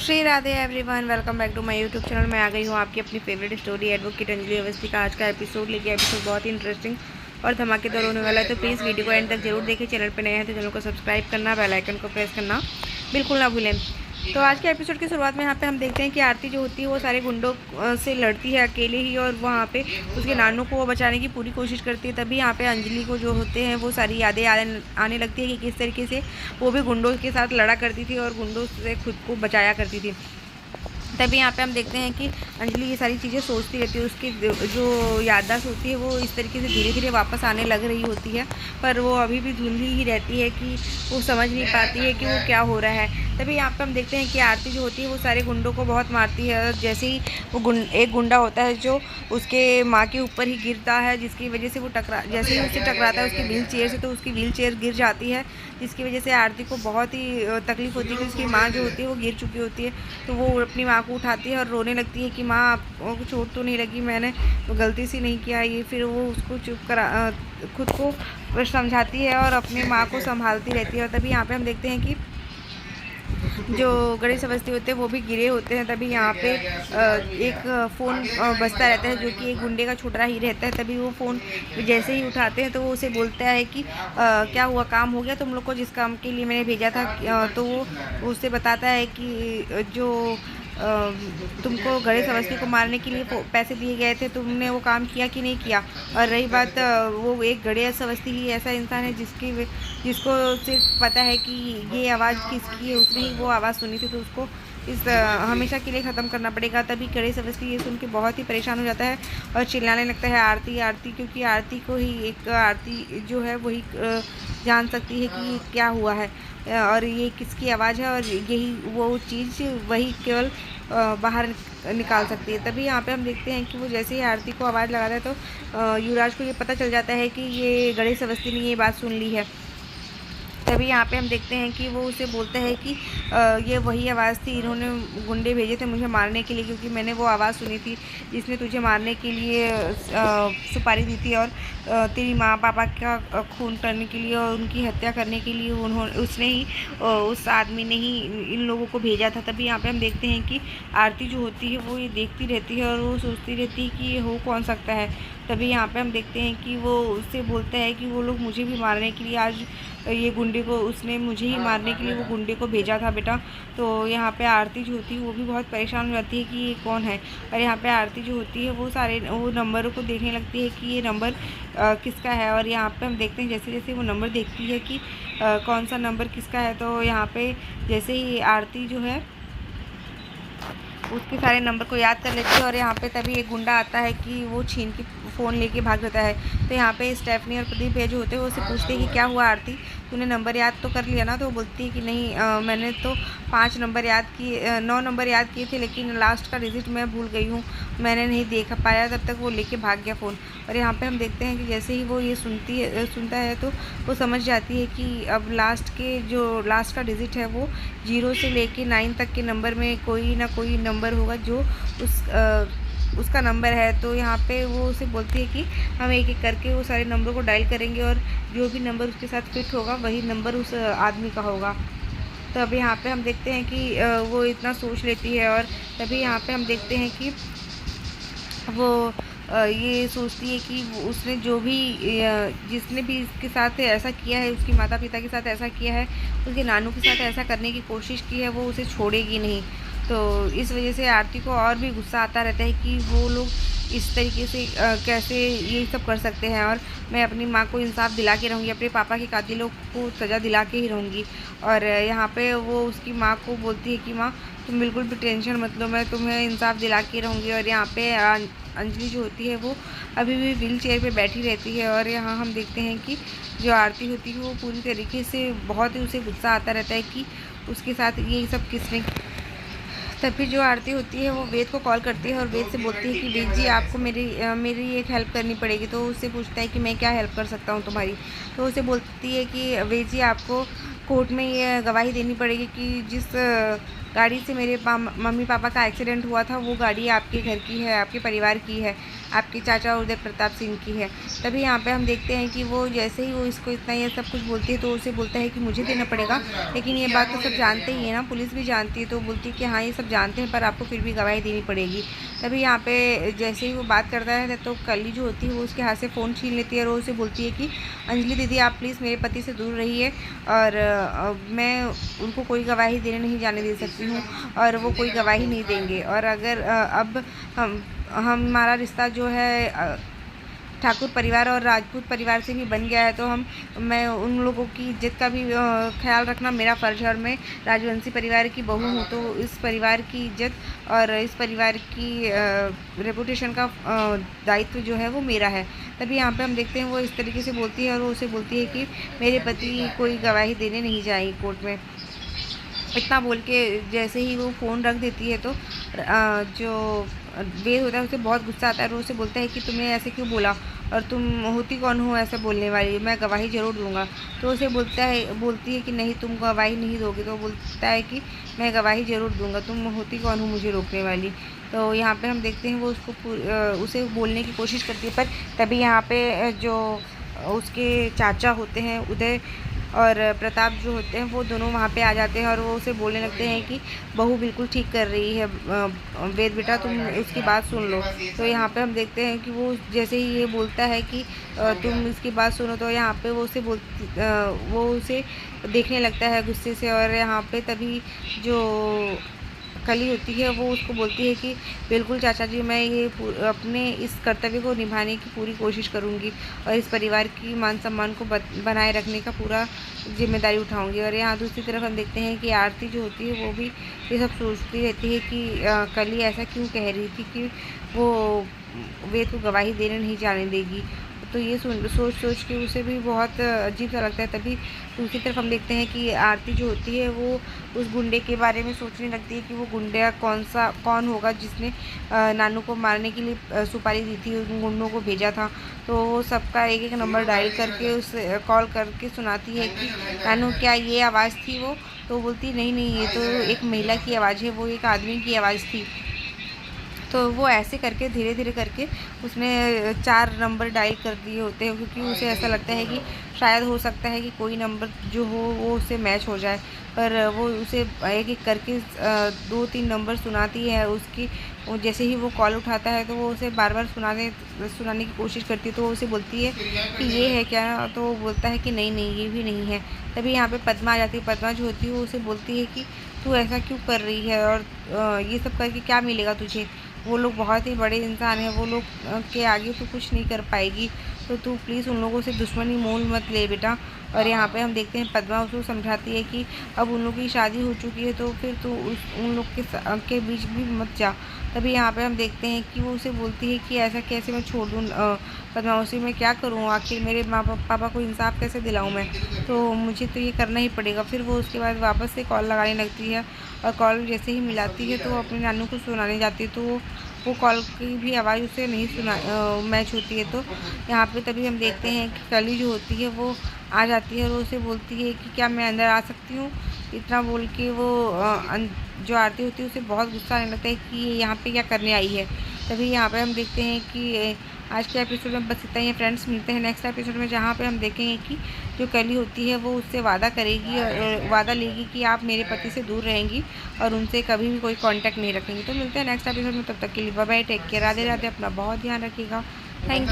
Shri Radhe everyone, welcome back to my YouTube channel. मैं आ गई हूँ आपकी अपनी favourite story advocate Anjali Awasthi का आज का एपिसोड लेके। एपिसोड बहुत ही इंटरेस्टिंग और धमाकेदार होने वाला है, तो प्लीज़ वीडियो को एंड तक जरूर देखें। चैनल पर नए हैं तो चैनल को सब्सक्राइब करना, बेल आइकन को प्रेस करना बिल्कुल ना भूलें। तो आज के एपिसोड की शुरुआत में यहाँ पे हम देखते हैं कि आरती जो होती है वो सारे गुंडों से लड़ती है अकेले ही, और वहाँ पे उसके नानू को वो बचाने की पूरी कोशिश करती है। तभी यहाँ पे अंजलि को जो होते हैं वो सारी यादें आने लगती है कि किस तरीके से वो भी गुंडों के साथ लड़ा करती थी और गुंडों से खुद को बचाया करती थी। तभी यहाँ पे हम देखते हैं कि अंजलि ये सारी चीज़ें सोचती रहती है। उसकी जो याददाश्त होती है वो इस तरीके से धीरे धीरे वापस आने लग रही होती है, पर वो अभी भी धुंधली ही रहती है कि वो समझ नहीं पाती है कि वो क्या हो रहा है। तभी यहाँ पे हम देखते हैं कि आरती जो होती है वो सारे गुंडों को बहुत मारती है। जैसे ही वो एक गुंडा होता है जो उसके माँ के ऊपर ही गिरता है, जिसकी वजह से वो जैसे ही उससे टकराता है उसकी व्हील चेयर से, तो उसकी व्हील चेयर गिर जाती है, जिसकी वजह से आरती को बहुत ही तकलीफ होती है कि उसकी माँ जो होती है वो गिर चुकी होती है। तो वो अपनी माँ को उठाती है और रोने लगती है कि माँ आपको चोट तो नहीं लगी, मैंने तो गलती से नहीं किया ये। फिर वो उसको चुप करा खुद को समझाती है और अपनी माँ को संभालती रहती है। और तभी यहाँ पे हम देखते हैं कि जो गणेश अवस्थी होते हैं वो भी गिरे होते हैं। तभी यहाँ पे एक फ़ोन बजता रहता है जो कि एक गुंडे का छोटा ही रहता है। तभी वो फ़ोन जैसे ही उठाते हैं तो वो उसे बोलता है कि क्या हुआ, काम हो गया तुम लोग को जिस काम के लिए मैंने भेजा था। तो वो उससे बताता है कि जो तुमको गणेश अवस्थी को मारने के लिए पैसे दिए गए थे, तुमने वो काम किया कि नहीं किया। और रही बात वो एक गणेश अवस्थी ही ऐसा इंसान है जिसको सिर्फ पता है कि ये आवाज़ किसकी है, उसने ही वो आवाज़ सुनी थी, तो उसको इस हमेशा के लिए ख़त्म करना पड़ेगा। तभी गणेश अवस्थी ये सुन के बहुत ही परेशान हो जाता है और चिल्लाने लगता है आरती आरती, क्योंकि आरती को ही एक आरती जो है वही जान सकती है कि क्या हुआ है और ये किसकी आवाज़ है, और यही वो चीज़ वही केवल बाहर निकाल सकती है। तभी यहाँ पे हम देखते हैं कि वो जैसे ही आरती को आवाज़ लगाता है तो युवराज को ये पता चल जाता है कि ये गणेश अवस्थी ने ये बात सुन ली है। तभी यहाँ पे हम देखते हैं कि वो उसे बोलता है कि ये वही आवाज़ थी, इन्होंने गुंडे भेजे थे मुझे मारने के लिए, क्योंकि मैंने वो आवाज़ सुनी थी जिसने तुझे मारने के लिए सुपारी दी थी और तेरी माँ पापा का खून करने के लिए और उनकी हत्या करने के लिए उसने ही उस आदमी ने ही इन लोगों को भेजा था। तभी यहाँ पे हम देखते हैं कि आरती जो होती है वो ये देखती रहती है और वो सोचती रहती है कि ये हो कौन सकता है। तभी यहाँ पे हम देखते हैं कि वो उससे बोलता है कि वो लोग मुझे भी मारने के लिए आज ये गुंडे को उसने मुझे ही मारने के लिए वो गुंडे को भेजा था बेटा। तो यहाँ पे आरती जो होती है वो भी बहुत परेशान हो जाती है कि ये कौन है। और यहाँ पे आरती जो होती है वो सारे वो नंबरों को देखने लगती है कि ये नंबर किसका है। और यहाँ पे हम देखते हैं जैसे जैसे वो नंबर देखती है कि कौन सा नंबर किसका है, तो यहाँ पे जैसे ही आरती जो है उसके सारे नंबर को याद कर लेती है। और यहाँ पे तभी एक गुंडा आता है कि वो छीन के फ़ोन लेके भाग जाता है। तो यहाँ पे स्टेफनी और प्रदीप जो होते हैं वो उससे पूछते हैं कि क्या हुआ आरती, तूने नंबर याद तो कर लिया ना। तो वो बोलती है कि नहीं मैंने तो 5 नंबर याद किए 9 नंबर याद किए थे, लेकिन लास्ट का डिजिट मैं भूल गई हूँ, मैंने नहीं देख पाया। तब तक वो लेके भाग गया फ़ोन। और यहाँ पे हम देखते हैं कि जैसे ही वो ये सुनता है तो वो समझ जाती है कि अब लास्ट का डिजिट है वो 0 से लेके 9 तक के नंबर में कोई ना कोई नंबर होगा जो उसका नंबर है। तो यहाँ पे वो उसे बोलती है कि हम एक एक करके वो सारे नंबर को डायल करेंगे और जो भी नंबर उसके साथ फिट होगा वही नंबर उस आदमी का होगा। तो अभी यहाँ पे हम देखते हैं कि वो इतना सोच लेती है। और तभी यहाँ पे हम देखते हैं कि वो ये सोचती है कि उसने जो भी जिसने भी इसके साथ ऐसा किया है, उसके माता पिता के साथ ऐसा किया है, उसके नानू के साथ ऐसा करने की कोशिश की है, वो उसे छोड़ेगी नहीं। तो इस वजह से आरती को और भी गुस्सा आता रहता है कि वो लोग इस तरीके से कैसे ये सब कर सकते हैं, और मैं अपनी माँ को इंसाफ दिला के रहूँगी, अपने पापा के कातिलों को सज़ा दिला के ही रहूँगी। और यहाँ पे वो उसकी माँ को बोलती है कि माँ तुम बिल्कुल भी टेंशन मत लो, मैं तुम्हें इंसाफ दिला के रहूँगी। और यहाँ पे अंजलि जो होती है वो अभी भी व्हील चेयर पर बैठी रहती है। और यहाँ हम देखते हैं कि जो आरती होती है वो पूरी तरीके से बहुत ही उसे गुस्सा आता रहता है कि उसके साथ ये सब किसने। तभी जो आरती होती है वो वेद को कॉल करती है और वेद से बोलती है कि वेद जी आपको मेरी एक हेल्प करनी पड़ेगी। तो उससे पूछता है कि मैं क्या हेल्प कर सकता हूँ तुम्हारी। तो उसे बोलती है कि वेद जी आपको कोर्ट में ये गवाही देनी पड़ेगी कि जिस गाड़ी से मेरे मम्मी पापा का एक्सीडेंट हुआ था वो गाड़ी आपके घर की है, आपके परिवार की है, आपके चाचा उदय प्रताप सिंह की है। तभी यहाँ पे हम देखते हैं कि वो जैसे ही वो इसको इतना ये सब कुछ बोलती है तो उसे बोलता है कि मुझे देना पड़ेगा, लेकिन ये बात तो सब जानते ही है ना, पुलिस भी जानती है। तो बोलती है कि हाँ ये सब जानते हैं पर आपको फिर भी गवाही देनी पड़ेगी। तभी यहाँ पे जैसे ही वो बात करता है तो कली जो होती है वो उसके हाथ से फ़ोन छीन लेती है और उसे बोलती है कि अंजलि दीदी आप प्लीज़ मेरे पति से दूर रहिए और मैं उनको कोई गवाही देने नहीं जाने दे सकती हूँ और वो कोई गवाही नहीं देंगे। और अगर अब हमारा रिश्ता जो है ठाकुर परिवार और राजपूत परिवार से भी बन गया है तो मैं उन लोगों की इज्जत का भी ख्याल रखना मेरा फ़र्ज़ है और मैं राजवंशी परिवार की बहू हूँ तो इस परिवार की इज्जत और इस परिवार की रेपुटेशन का दायित्व जो है वो मेरा है। तभी यहाँ पे हम देखते हैं वो इस तरीके से बोलती है और वो उसे बोलती है कि मेरे पति कोई गवाही देने नहीं जाएगी कोर्ट में। इतना बोल के जैसे ही वो फ़ोन रख देती है तो जो वेद होता है उसे बहुत गुस्सा आता है और उसे बोलता है कि तुमने ऐसे क्यों बोला और तुम होती कौन हो ऐसे बोलने वाली, मैं गवाही ज़रूर दूंगा। तो उसे बोलती है कि नहीं तुम गवाही नहीं दोगे। तो बोलता है कि मैं गवाही ज़रूर दूंगा, तुम होती कौन हो मुझे रोकने वाली। तो यहाँ पे हम देखते हैं वो उसे बोलने की कोशिश करती है पर तभी यहाँ पे जो उसके चाचा होते हैं उदय और प्रताप जो होते हैं वो दोनों वहाँ पे आ जाते हैं और वो उसे बोलने लगते हैं कि बहू बिल्कुल ठीक कर रही है, वेद बेटा तुम उसकी बात सुन लो। तो यहाँ पे हम देखते हैं कि वो जैसे ही ये बोलता है कि तुम इसकी बात सुनो तो यहाँ पे वो उसे देखने लगता है गुस्से से। और यहाँ पे तभी जो कली होती है वो उसको बोलती है कि बिल्कुल चाचा जी मैं ये अपने इस कर्तव्य को निभाने की पूरी कोशिश करूँगी और इस परिवार की मान सम्मान को बनाए रखने का पूरा जिम्मेदारी उठाऊँगी। और यहाँ दूसरी तरफ हम देखते हैं कि आरती जो होती है वो भी ये सब सोचती रहती है कि कली ऐसा क्यों कह रही थी कि वो वेद को गवाही देने नहीं जाने देगी। तो ये सोच के उसे भी बहुत अजीब सा लगता है। तभी दूसरी तरफ हम देखते हैं कि आरती जो होती है वो उस गुंडे के बारे में सोचने लगती है कि वो गुंडा कौन होगा जिसने नानू को मारने के लिए सुपारी दी थी, उन गुंडों को भेजा था। तो वो सबका एक एक नंबर डायल करके उसे कॉल करके सुनाती है कि नानू क्या ये आवाज़ थी वो। तो बोलती नहीं ये तो एक महिला की आवाज़ है, वो एक आदमी की आवाज़ थी। तो वो ऐसे करके धीरे धीरे करके उसने 4 नंबर डायल कर दिए होते हैं क्योंकि उसे ऐसा लगता है कि शायद हो सकता है कि कोई नंबर जो हो वो उससे मैच हो जाए। पर वो उसे एक एक करके 2-3 नंबर सुनाती है उसकी। जैसे ही वो कॉल उठाता है तो वो उसे बार बार सुनाने की कोशिश करती है। तो वो उसे बोलती है कि ये है क्या, तो वो बोलता है कि नहीं ये भी नहीं है। तभी यहाँ पे पद्मा आ जाती है। पद्मा जो होती है वो उसे बोलती है कि तू ऐसा क्यों कर रही है और ये सब करके क्या मिलेगा तुझे, वो लोग बहुत ही बड़े इंसान हैं, वो लोग के आगे तू कुछ नहीं कर पाएगी, तो तू प्लीज़ उन लोगों से दुश्मनी मोल मत ले बेटा। और यहाँ पे हम देखते हैं पद्मा उसको समझाती है कि अब उन लोगों की शादी हो चुकी है तो फिर तू उन लोग के बीच भी मत जा। तभी यहाँ पे हम देखते हैं कि वो उसे बोलती है कि ऐसा कैसे मैं छोड़ दूँ पद्मावती, मैं क्या करूँ, आखिर मेरे माँ पापा को इंसाफ कैसे दिलाऊँ मैं, तो मुझे तो ये करना ही पड़ेगा। फिर वो उसके बाद वापस से कॉल लगाने लगती है और कॉल जैसे ही मिलाती है तो वो अपने नानू को सुनाने जाती है। तो वो कॉल की भी आवाज़ उसे नहीं मैच होती है। तो यहाँ पे तभी हम देखते हैं कि कली जो होती है वो आ जाती है और उसे बोलती है कि क्या मैं अंदर आ सकती हूँ। इतना बोल के वो जो आरती होती है उसे बहुत गुस्सा आने लगता है कि ये यहाँ पे क्या करने आई है। तभी यहाँ पे हम देखते हैं कि आज के एपिसोड में बस इतना ही है फ्रेंड्स। मिलते हैं नेक्स्ट एपिसोड में जहाँ पे हम देखेंगे कि जो कली होती है वो उससे वादा करेगी और वादा लेगी कि आप मेरे पति से दूर रहेंगी और उनसे कभी भी कोई कांटेक्ट नहीं रखेंगी। तो मिलते हैं नेक्स्ट एपिसोड में, तब तक के लिए bye bye, take care, Radhe Radhe, अपना बहुत ध्यान रखिएगा, थैंक यू।